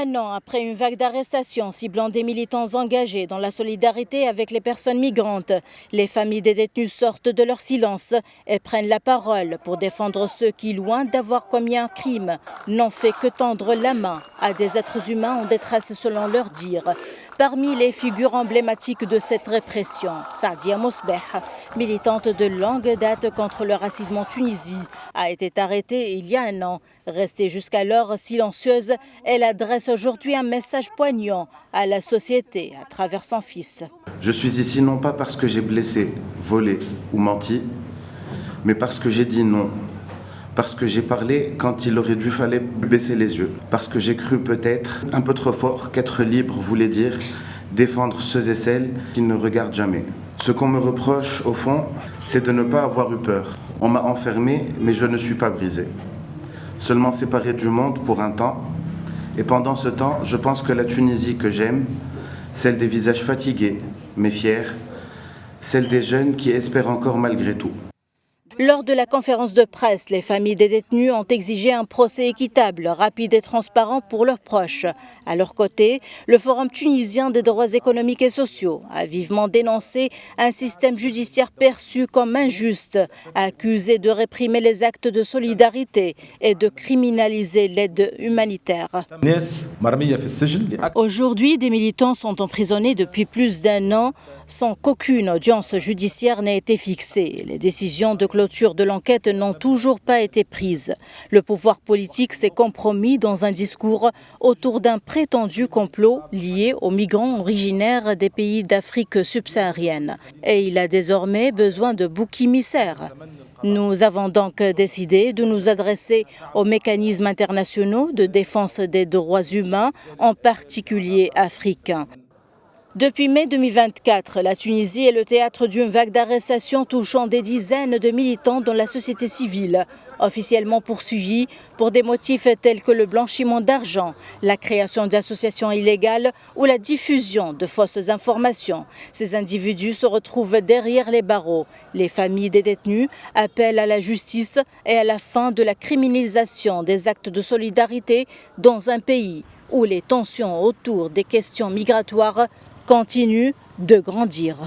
Un an après une vague d'arrestations ciblant des militants engagés dans la solidarité avec les personnes migrantes, les familles des détenus sortent de leur silence et prennent la parole pour défendre ceux qui, loin d'avoir commis un crime, n'ont fait que tendre la main à des êtres humains en détresse selon leur dire. Parmi les figures emblématiques de cette répression, Saadia Mosbeh, militante de longue date contre le racisme en Tunisie, a été arrêtée il y a un an. Restée jusqu'alors silencieuse, elle adresse aujourd'hui un message poignant à la société à travers son fils. Je suis ici non pas parce que j'ai blessé, volé ou menti, mais parce que j'ai dit non. Parce que j'ai parlé quand il aurait dû fallait baisser les yeux. Parce que j'ai cru peut-être un peu trop fort qu'être libre voulait dire défendre ceux et celles qui ne regardent jamais. Ce qu'on me reproche au fond, c'est de ne pas avoir eu peur. On m'a enfermé, mais je ne suis pas brisé. Seulement séparé du monde pour un temps. Et pendant ce temps, je pense que la Tunisie que j'aime, celle des visages fatigués, mais fiers, celle des jeunes qui espèrent encore malgré tout. Lors de la conférence de presse, les familles des détenus ont exigé un procès équitable, rapide et transparent pour leurs proches. À leur côté, le Forum tunisien des droits économiques et sociaux a vivement dénoncé un système judiciaire perçu comme injuste, accusé de réprimer les actes de solidarité et de criminaliser l'aide humanitaire. Aujourd'hui, des militants sont emprisonnés depuis plus d'un an sans qu'aucune audience judiciaire n'ait été fixée. Les décisions de clôture de l'enquête n'ont toujours pas été prises. Le pouvoir politique s'est compromis dans un discours autour d'un prétendu complot lié aux migrants originaires des pays d'Afrique subsaharienne. Et il a désormais besoin de boucs émissaires. Nous avons donc décidé de nous adresser aux mécanismes internationaux de défense des droits humains, en particulier africains. Depuis mai 2024, la Tunisie est le théâtre d'une vague d'arrestations touchant des dizaines de militants dans la société civile, officiellement poursuivis pour des motifs tels que le blanchiment d'argent, la création d'associations illégales ou la diffusion de fausses informations. Ces individus se retrouvent derrière les barreaux. Les familles des détenus appellent à la justice et à la fin de la criminalisation des actes de solidarité dans un pays où les tensions autour des questions migratoires continue de grandir.